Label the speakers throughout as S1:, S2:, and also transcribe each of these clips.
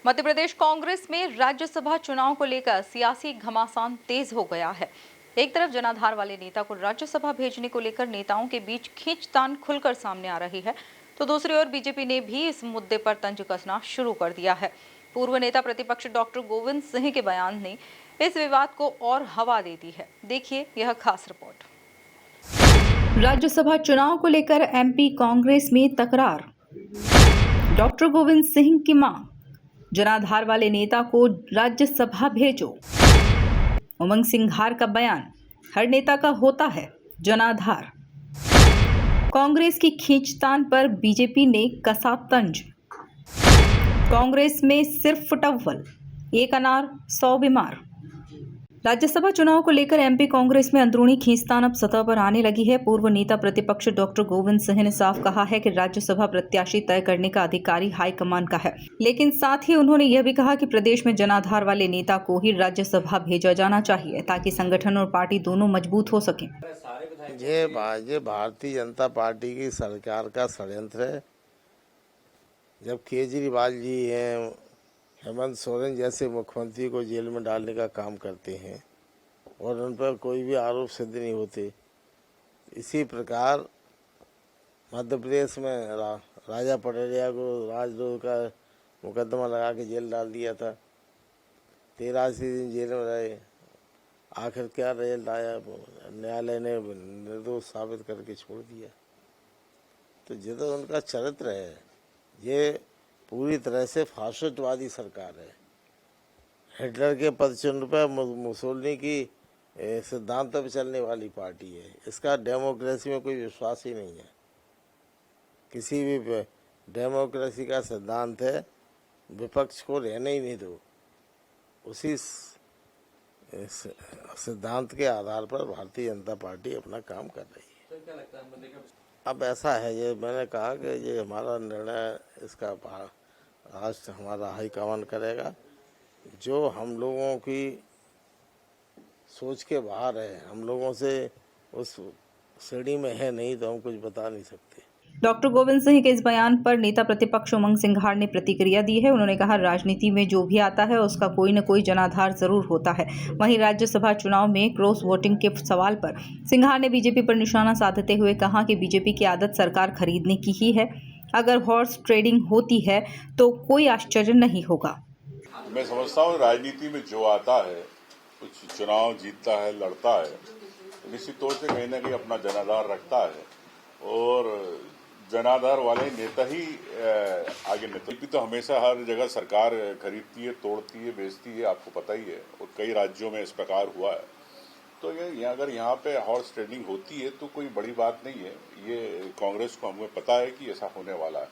S1: मध्य प्रदेश कांग्रेस में राज्यसभा चुनाव को लेकर सियासी घमासान तेज हो गया है। एक तरफ जनाधार वाले नेता को राज्यसभा भेजने को लेकर नेताओं के बीच खींचतान खुलकर सामने आ रही है, तो दूसरी ओर बीजेपी ने भी इस मुद्दे पर तंज कसना शुरू कर दिया है। पूर्व नेता प्रतिपक्ष डॉक्टर गोविंद सिंह के बयान ने इस विवाद को और हवा दे दी है। देखिए यह खास रिपोर्ट। राज्यसभा चुनाव को लेकर एमपी कांग्रेस में तकरार। डॉक्टर गोविंद सिंह की मांग, जनाधार वाले नेता को राज्यसभा भेजो। उमंग सिंघार का बयान, हर नेता का होता है जनाधार। कांग्रेस की खींचतान पर बीजेपी ने कसा तंज। कांग्रेस में सिर्फ फुटअव्वल, एक अनार 100 बीमार। राज्यसभा चुनाव को लेकर एमपी कांग्रेस में अंदरूनी खींचतान अब सतह पर आने लगी है। पूर्व नेता प्रतिपक्ष डॉक्टर गोविंद सिंह ने साफ कहा है कि राज्यसभा प्रत्याशी तय करने का अधिकारी हाईकमान का है, लेकिन साथ ही उन्होंने यह भी कहा कि प्रदेश में जनाधार वाले नेता को ही राज्यसभा भेजा जाना चाहिए ताकि संगठन और पार्टी दोनों मजबूत हो सके।
S2: ये भारतीय जनता पार्टी की सरकार का षड्यंत्र है। जब केजरीवाल जी हैं, हेमंत सोरेन जैसे मुख्यमंत्री को जेल में डालने का काम करते हैं और उन पर कोई भी आरोप सिद्ध नहीं होते। इसी प्रकार मध्य प्रदेश में राजा पटरिया को राजद्रोह का मुकदमा लगा के जेल डाल दिया था। 83 दिन जेल में रहे। आखिर क्या रिजल्ट आया, न्यायालय ने निर्दोष साबित करके छोड़ दिया। तो ये तो उनका चरित्र है। ये पूरी तरह से फासिस्टवादी सरकार है। हिटलर के पदचिन्ह पर मुसोलिनी की सिद्धांत पर चलने वाली पार्टी है। इसका डेमोक्रेसी में कोई विश्वास ही नहीं है। किसी भी डेमोक्रेसी का सिद्धांत है विपक्ष को रहने ही नहीं दो। उसी सिद्धांत के आधार पर भारतीय जनता पार्टी अपना काम कर रही है।
S3: तो क्या लगता है
S2: अब ऐसा है, ये मैंने कहा कि ये हमारा निर्णय, इसका राष्ट्र हमारा हाईकमान करेगा। जो हम लोगों की सोच के बाहर है, हम लोगों से उस श्रेणी में है नहीं, तो हम कुछ बता नहीं सकते।
S1: डॉक्टर गोविंद सिंह के इस बयान पर नेता प्रतिपक्ष उमंग सिंघार ने प्रतिक्रिया दी है। उन्होंने कहा, राजनीति में जो भी आता है उसका कोई न कोई जनाधार जरूर होता है। वहीं राज्यसभा चुनाव में क्रॉस वोटिंग के सवाल पर सिंघार ने बीजेपी पर निशाना साधते हुए कहा कि बीजेपी की आदत सरकार खरीदने की ही है। अगर हॉर्स ट्रेडिंग होती है तो कोई आश्चर्य नहीं होगा।
S4: मैं समझता हूँ राजनीति में जो आता है, कुछ चुनाव जीतता है, लड़ता है, तो निश्चित तौर से कहीं ना कहीं अपना जनाधार रखता है और जनाधार वाले नेता ही आगे नेता भी। तो हमेशा हर जगह सरकार खरीदती है, तोड़ती है, बेचती है, आपको पता ही है, और कई राज्यों में इस प्रकार हुआ है। तो ये अगर यहाँ पे हॉर्स ट्रेडिंग होती है तो कोई बड़ी बात नहीं है। ये कांग्रेस को हमें पता है कि ऐसा होने वाला है,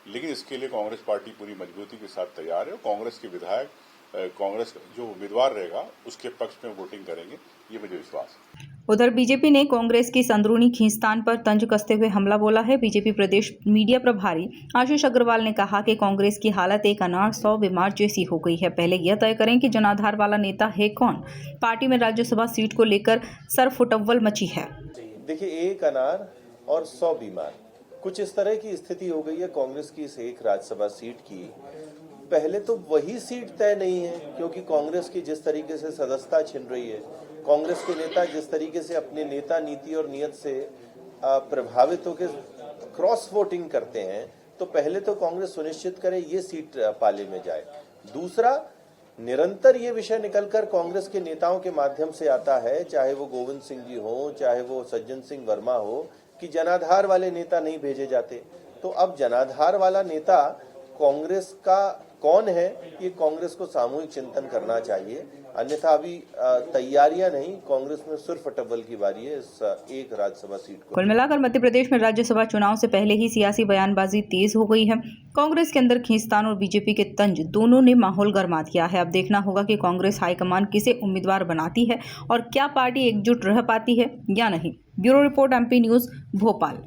S4: लेकिन इसके लिए कांग्रेस पार्टी पूरी मजबूती के साथ तैयार है। कांग्रेस के विधायक कांग्रेस जो उम्मीदवार रहेगा उसके पक्ष में वोटिंग करेंगे, ये मुझे विश्वास है।
S1: उधर बीजेपी ने कांग्रेस की इस अंदरूनी खींचतान पर तंज कसते हुए हमला बोला है। बीजेपी प्रदेश मीडिया प्रभारी आशीष अग्रवाल ने कहा कि कांग्रेस की हालत एक अनार 100 बीमार जैसी हो गई है। पहले यह तय करें कि जनाधार वाला नेता है कौन। पार्टी में राज्यसभा सीट को लेकर सरफुटअव्वल मची है।
S3: देखिए, एक अनार और 100 बीमार, कुछ इस तरह की स्थिति हो गई है कांग्रेस की इस एक राज्यसभा सीट की। पहले तो वही सीट तय नहीं है, क्योंकि कांग्रेस की जिस तरीके से सदस्यता छिन रही है, कांग्रेस के नेता जिस तरीके से अपने नेता नीति और नियत से प्रभावित होकर क्रॉस वोटिंग करते हैं, तो पहले तो कांग्रेस सुनिश्चित करे ये सीट पाले में जाए। दूसरा, निरंतर ये विषय निकलकर कांग्रेस के नेताओं के माध्यम से आता है, चाहे वो गोविंद सिंह जी हो, चाहे वो सज्जन सिंह वर्मा हो, कि जनाधार वाले नेता नहीं भेजे जाते। तो अब जनाधार वाला नेता कांग्रेस का कौन है, ये कांग्रेस को सामूहिक चिंतन करना चाहिए। अन्यथा अभी तैयारियां नहीं, कांग्रेस में सिर्फ अटब्बल की बारी है इस एक राज्यसभा सीट को।
S1: कुल मिलाकर मध्य प्रदेश में राज्यसभा चुनाव से पहले ही सियासी बयानबाजी तेज हो गई है। कांग्रेस के अंदर खींचतान और बीजेपी के तंज दोनों ने माहौल गर्मा दिया है। अब देखना होगा कि कांग्रेस हाईकमान किसे उम्मीदवार बनाती है और क्या पार्टी एकजुट रह पाती है या नहीं। Bureau report, MP news, Bhopal.